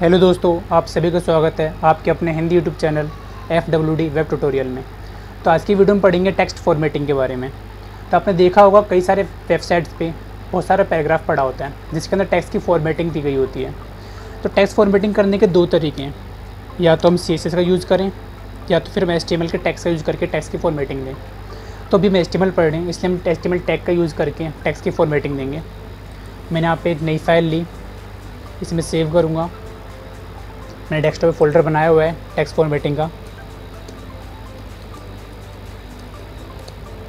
Hello दोस्तों, आप सभी का स्वागत है आपके अपने Hindi YouTube channel FWD web tutorial में। तो आज की वीडियो में पढ़ेंगे टेक्स्ट फॉर्मेटिंग के बारे में। तो आपने देखा होगा कई सारे वेबसाइट्स पे बहुत सारा पैराग्राफ पड़ा होता है जिसके अंदर टेक्स्ट की फॉर्मेटिंग दी गई होती है। तो टेक्स्ट फॉर्मेटिंग करने के दो तरीके हैं, या तो हम CSS का यूज़ करें या तो फिर हम HTML के टेक्स्ट का यूज़ करके टेक्स्ट की फॉर्मेटिंग दें। तो अभी हम HTML पढ़ रहे हैं, इसलिए हम HTML टैग का यूज़ करके टेक्स्ट की फॉर्मेटिंग देंगे। मैंने यहाँ पे एक नई फाइल ली, इसमें सेव करूँगा। मैंने डेस्कटॉप पे फोल्डर बनाया हुआ है टेक्स्ट फॉर्मेटिंग का,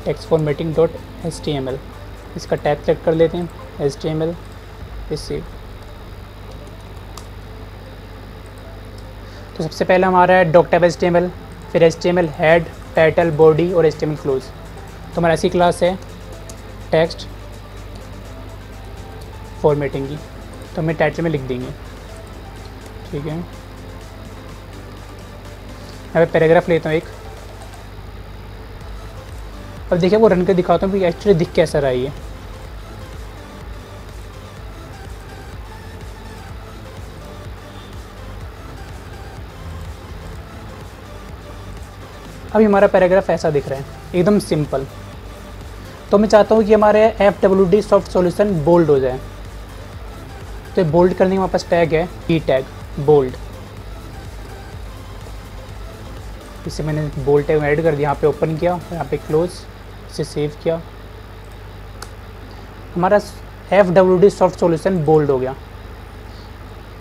टेक्स्ट फॉर्मेटिंग .html। इसका टैग सेलेक्ट कर लेते हैं HTML पे सेव। तो सबसे पहले हमारा है डॉक्टैब HTML, फिर HTML हेड, टाइटल, बॉडी और HTML क्लोज। तो हमारा ऐसी क्लास है टेक्स्ट फॉर्मेटिंग की, तो हमें टाइटल में लिख देंगे, ठीक है। यहाँ पे पैराग्राफ लेता हूँ एक। अब देखिए वो रन कर दिखाता हूँ कि एक्चुअली दिख कैसा रहा है ये। अभी हमारा पैराग्राफ ऐसा दिख रहा है, एकदम सिंपल। तो मैं चाहता हूँ कि हमारे FWD सॉफ्ट सॉल्यूशन बोल्ड हो जाए। तो बोल्ड करने के हमारे पास टैग है ई टैग बोल्ड। इसे मैंने बोल्ड टैग ऐड कर दिया, यहाँ पे ओपन किया, यहाँ पे क्लोज, इसे सेव किया। हमारा FWD सॉफ्ट सॉल्यूशन बोल्ड हो गया।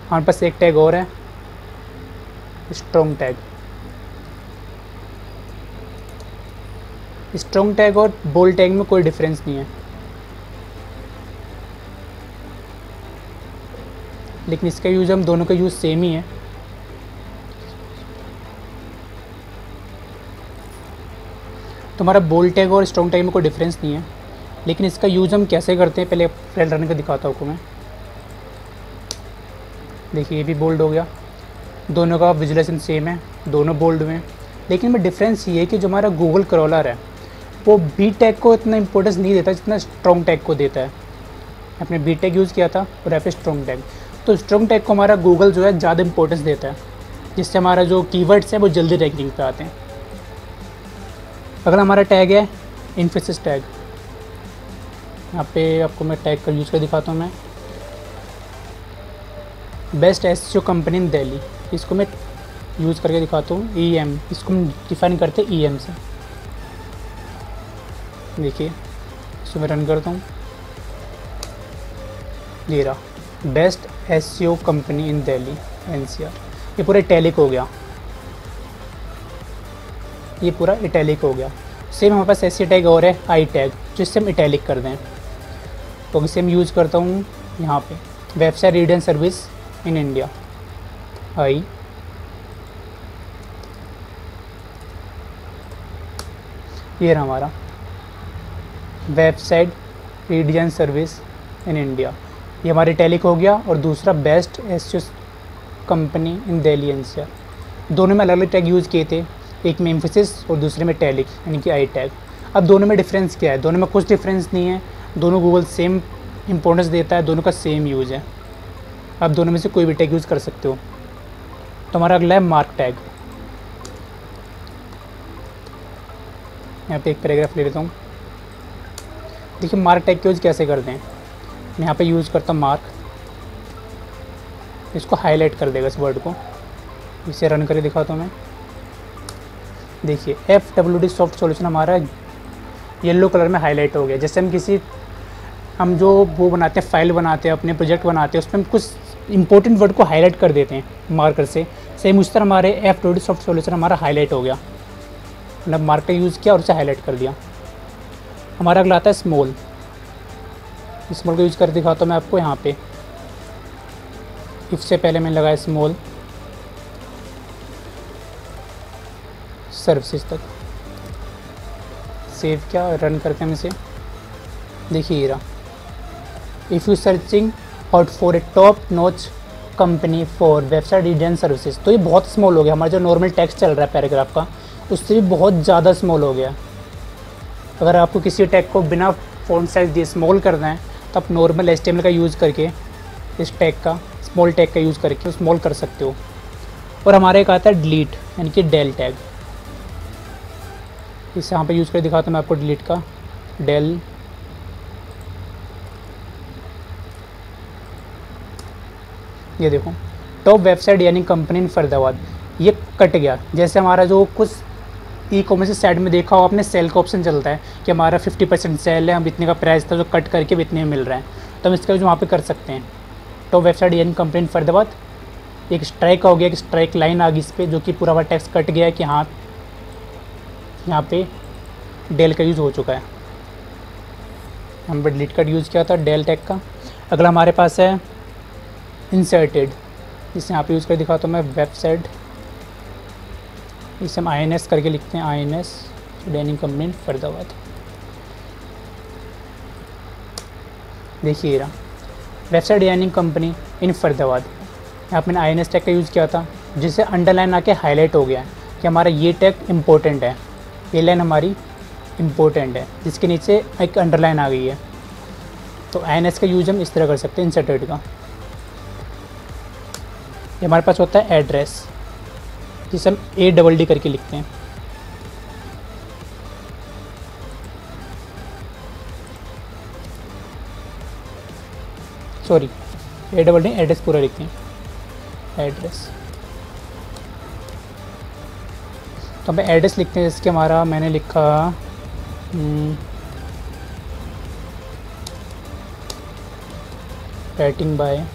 हमारे पास एक टैग और है स्ट्रॉन्ग टैग। स्ट्रॉन्ग टैग और बोल्ड टैग में कोई डिफरेंस नहीं है, लेकिन इसका यूज़ हम दोनों का यूज़ सेम ही है। तो हमारा बोल्ड टैग और स्ट्रॉन्ग टैग में कोई डिफरेंस नहीं है, लेकिन इसका यूज़ हम कैसे करते हैं पहले फाइल रन कर दिखाता हूँ आपको मैं। देखिए ये भी बोल्ड हो गया, दोनों का विजुअलाइजेशन सेम है, दोनों बोल्ड में। लेकिन में डिफरेंस ये है कि जो हमारा गूगल क्रॉलर है वो बी टैग को इतना इंपॉर्टेंस नहीं देता जितना स्ट्रॉन्ग टैग को देता है। आपने बी टैग यूज़ किया था और यहाँ पे स्ट्रॉन्ग टैग। तो स्ट्रॉन्ग टैग को हमारा गूगल जो है ज़्यादा इंपॉर्टेंस देता है, जिससे हमारा जो कीवर्ड्स हैं वो जल्दी रैंकिंग पे आते हैं। अगला हमारा टैग है इन्फोसिस टैग। यहाँ पे आपको मैं टैग का यूज़ कर दिखाता हूँ मैं। बेस्ट SEO कंपनी इन दिल्ली, इसको मैं यूज़ करके दिखाता हूँ। EM, इसको हम डिफाइन करते हैं EM से। देखिए इसको मैं रन करता हूँ, ये रहा बेस्ट SEO कंपनी इन दिल्ली NCR। ये पूरा इटैलिक हो गया, ये पूरा इटैलिक हो गया। सेम हमारे पास ऐसी टैग और है आई टैग, जिससे हम इटैलिक कर दें। तो इसे हम यूज़ करता हूँ यहाँ पे website read and service in India I. ये रहा हमारा website read and service in India, ये हमारी इटैलिक हो गया। और दूसरा बेस्ट SEO कंपनी इन दिल्ली NCR। दोनों में अलग अलग टैग यूज़ किए थे, एक में एम्फेसिस और दूसरे में टैलिक यानी कि आई टैग। अब दोनों में डिफरेंस क्या है? दोनों में कुछ डिफरेंस नहीं है, दोनों गूगल सेम इंपॉर्टेंस देता है, दोनों का सेम यूज़ है। आप दोनों में से कोई भी टैग यूज़ कर सकते हो। तो हमारा अगला है मार्क टैग। यहाँ पे एक पैराग्राफ ले लेता हूँ। देखिए मार्क टैग का यूज़ कैसे करते हैं। मैं यहाँ पे यूज़ करता हूँ मार्क, इसको हाईलाइट कर देगा इस वर्ड को। इसे रन करके दिखाता हूँ मैं। देखिए FWD सॉफ्ट सॉल्यूशन हमारा येलो कलर में हाईलाइट हो गया। जैसे हम जो वो बनाते हैं, फाइल बनाते हैं, अपने प्रोजेक्ट बनाते हैं, उसमें हम कुछ इंपॉर्टेंट वर्ड को हाईलाइट कर देते हैं मार्कर से। सेम उस तरह हमारे FWD सॉफ्ट सॉल्यूशन हमारा हाईलाइट हो गया, मतलब मार्कर का यूज़ किया और उसे हाईलाइट कर दिया। हमारा अगला आता है स्मॉल। स्मॉल का यूज़ कर दिखाता हूँ मैं आपको। यहाँ पे इससे पहले मैंने लगाया स्मॉल सर्विसेज तक, सेव किया, रन करके हम इसे। देखिए ये रहा, if you searching out for a top notch company for website read and services. तो ये बहुत स्मॉल हो गया, हमारा जो नॉर्मल टेक्स्ट चल रहा है पैराग्राफ का उससे भी बहुत ज़्यादा स्मॉल हो गया। अगर आपको किसी टैग को बिना फ़ॉन्ट साइज दिए स्मॉल करना है तो आप नॉर्मल HTML का यूज़ करके इस टैग का स्मॉल टैग का यूज़ करके स्मॉल कर सकते हो। और हमारे एक आता है डिलीट, यानी कि डेल टैग। इस यहाँ पे यूज़ कर दिखाता हूँ मैं आपको डिलीट का। डेल ये देखो, टॉप वेबसाइट यानी कंपनी इन फरीदाबाद, ये कट गया। जैसे हमारा जो कुछ ई कॉमर्स साइड में देखा हो आपने, सेल का ऑप्शन चलता है कि हमारा 50% सेल है, हम इतने का प्राइस था जो कट करके इतने में मिल रहा है, तो हम इसका यूज़ वहाँ पे कर सकते हैं। टॉप वेबसाइट यानी कंपनी इन फरीदाबाद, एक स्ट्राइक हो गया, एक स्ट्राइक लाइन आ गई इस पर, जो कि पूरा हुआ टेक्स्ट कट गया है कि हाँ यहाँ पे डेल का यूज़ हो चुका है। हम डिलीट का यूज़ किया था डेल टैग का। अगला हमारे पास है इंसर्टेड, जिसे यहाँ पे यूज़ कर दिखाता हूँ मैं वेबसाइट। इसे हम INS करके लिखते हैं, INS डेनिंग कंपनी फरीदाबाद। देखिए ये रहा वेबसाइट यानी कंपनी इन फरीदाबाद। यहाँ पे मैंने INS टैग का यूज़ किया था, जिससे अंडरलाइन आके हाईलाइट हो गया है कि हमारा ये टैग इम्पोर्टेंट है, ये लाइन हमारी इम्पोर्टेंट है, जिसके नीचे एक अंडरलाइन आ गई है। तो INS का यूज़ हम इस तरह कर सकते हैं इंसर्टेड का। ये हमारे पास होता है एड्रेस, जिसे हम ADD करके लिखते हैं। सॉरी, ADD एड्रेस पूरा लिखते हैं, एड्रेस। तो हम एड्रेस लिखते हैं, जिसके हमारा मैंने लिखा राइटिंग बाय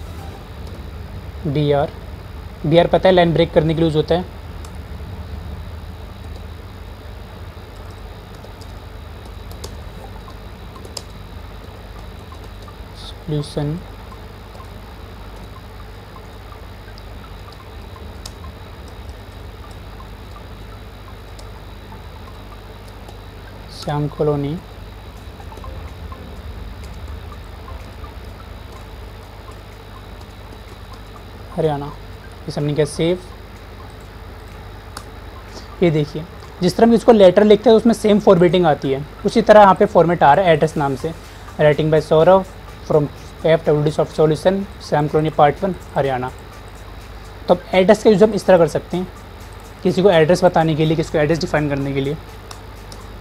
BR पता है लाइन ब्रेक करने के लिए यूज़ होता है। Solution Shyam colony Haryana. इसे हमने किया सेव। ये देखिए, जिस तरह हम इसको लेटर लिखते हैं उसमें सेम फॉर्मेटिंग आती है, उसी तरह यहाँ पे फॉर्मेट आ रहा है एड्रेस नाम से। Writing by Saurabh from FWD soft solution, Shyam colony part 1 Haryana. तो अब एड्रेस का यूज़ हम इस तरह कर सकते हैं, किसी को एड्रेस बताने के लिए, किसी को एड्रेस डिफाइन करने के लिए।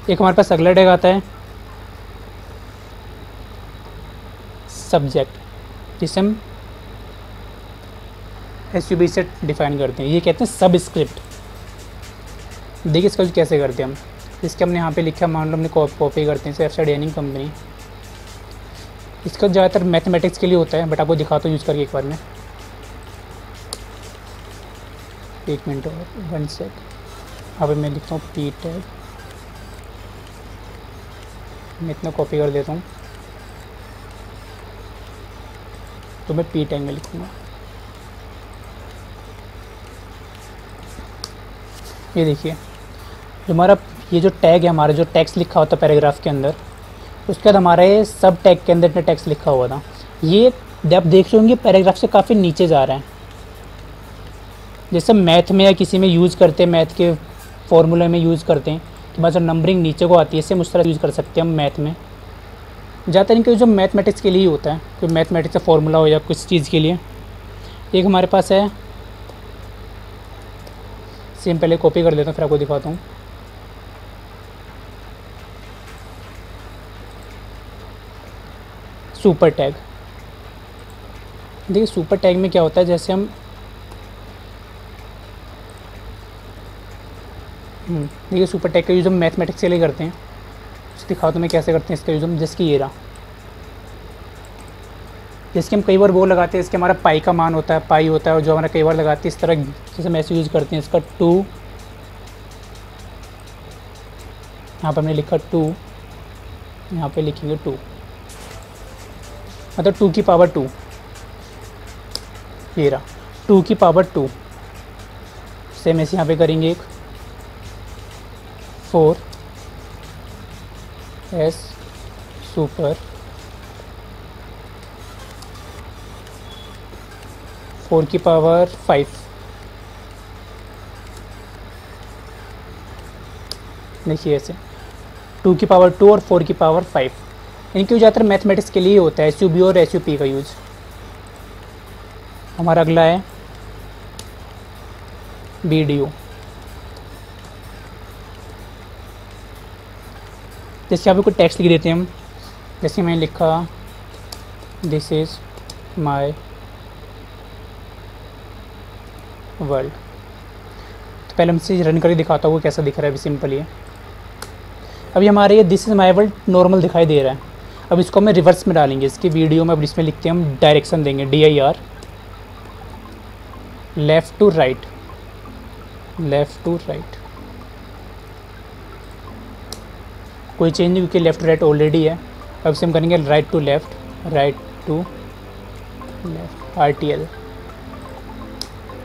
एक हमारे पास अगला टैग आता है सब्जेक्ट, जिसे हम SUB से डिफाइन करते हैं। ये कहते हैं सब स्क्रिप्ट। देखिए इसका यूज़ कैसे करते हैं हम। इसके हमने यहाँ पे लिखा, मान लो हमने कॉपी करते हैं इसे वेबसाइट यानी कंपनी। इसका ज़्यादातर मैथमेटिक्स के लिए होता है, बट आपको दिखाता हूँ यूज़ करके एक बार में। एक मिनट और 1 सेक। यहाँ पे मैं लिखता हूँ P टैग, मैं इतना कॉपी कर देता हूँ, तो मैं P टैग में लिखूँगा। ये देखिए, जो हमारा ये जो टैग है, हमारा जो टेक्स्ट लिखा होता है पैराग्राफ के अंदर, उसके बाद हमारे सब टैग के अंदर टेक्स्ट लिखा हुआ था। ये आप देख रहे होंगे पैराग्राफ से काफ़ी नीचे जा रहा है। जैसे मैथ में या किसी में यूज़ करते हैं, मैथ के फॉर्मूले में यूज़ करते हैं, तो बस नंबरिंग नीचे को आती है, इससे उस तरह यूज़ कर सकते हैं हम मैथ में। ज़्यादातर इनका जो मैथमेटिक्स के लिए ही होता है, कोई मैथमेटिक्स का फॉर्मूला हो या कुछ चीज़ के लिए। एक हमारे पास है, सेम पहले कॉपी कर लेता हूँ फिर आपको दिखाता हूँ। Super tag. देखिए सुपर टैग में क्या होता है, जैसे हम देखिए सुपर टैग का यूज़ हम मैथमेटिक्स के लिए करते हैं। दिखाओ तो मैं कैसे करते हैं इसका यूज़ हम। जिसकी ये रहा, जिसके हम कई बार वो लगाते हैं, इसके हमारा पाई का मान होता है, पाई होता है, और जो हमारा कई बार लगाते हैं इस तरह, जैसे हम ऐसे यूज़ करते हैं इसका 2, यहाँ पर हमने लिखा 2, यहाँ पे लिखेंगे 2, मतलब 2 की पावर 2। ये रहा 2 की पावर 2। सेम ऐसे यहाँ पे करेंगे एक 4 S सुपर 4 की पावर 5। देखिए ऐसे 2 की पावर 2 और 4 की पावर 5। इनके ज़्यादातर मैथमेटिक्स के लिए होता है, SUB और SUP का यूज़। हमारा अगला है वीडियो। जैसे यहाँ पे कोई टेक्स्ट लिख देते हैं हम, जैसे मैंने लिखा दिस इज़ माई वर्ल्ड। तो पहले हम इसे रन करके दिखाता हूँ कैसा दिख रहा है। अभी सिंपल ही है। अभी हमारे ये this is my world normal दिखाई दे रहा है। अब इसको हमें रिवर्स में डालेंगे। इसकी वीडियो में अब इसमें लिखते हैं हम डायरेक्शन देंगे DIR, left to right, left to right. कोई चेंज नहीं क्योंकि लेफ़्ट टू राइट ऑलरेडी है। अब से हम करेंगे right to left, right to left, RTL।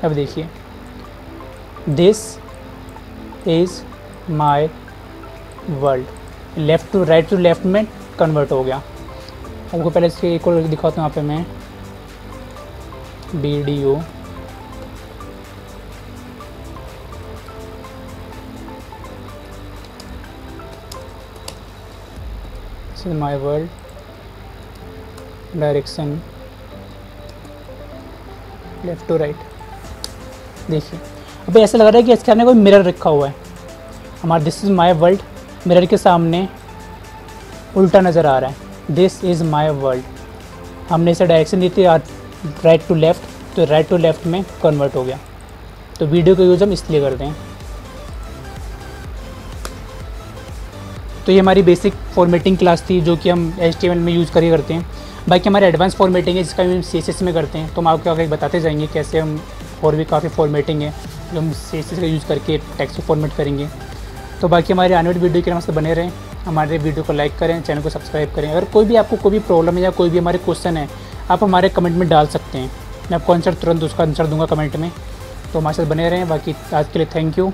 अब देखिए this is my world, left to left में कन्वर्ट हो गया। आपको पहले इसके एक और दिखाता हूँ। यहाँ पे मैं video this is my world, direction left to right. देखिए अब ऐसा लग रहा है कि इसके सामने कोई मिरर रखा हुआ है। हमारा this is my world mirror के सामने उल्टा नज़र आ रहा है। दिस इज़ माई वर्ल्ड, हमने इसे डायरेक्शन दी थी राइट टू लेफ़्ट, तो राइट टू लेफ़्ट में कन्वर्ट हो गया। तो वीडियो का यूज़ हम इसलिए करते हैं। तो ये हमारी बेसिक फॉर्मेटिंग क्लास थी जो कि हम HTML में यूज़ करते हैं। बाकी हमारे एडवांस फॉर्मेटिंग है जिसका हम CSS में करते हैं। तो हम आपको आगे बताते जाएंगे कैसे हम, और भी काफ़ी फॉर्मेटिंग है जो हम CSS का यूज़ करके टेक्स्ट को फॉर्मेट करेंगे। तो बाकी हमारे आने वाली वीडियो के नमस्ते बने रहें। हमारे वीडियो को लाइक करें, चैनल को सब्सक्राइब करें। अगर कोई भी आपको कोई भी प्रॉब्लम है या कोई भी हमारे क्वेश्चन है, आप हमारे कमेंट में डाल सकते हैं। मैं आपको आंसर तुरंत उसका आंसर दूंगा कमेंट में। तो हमारे साथ बने रहें। बाकी आज के लिए थैंक यू।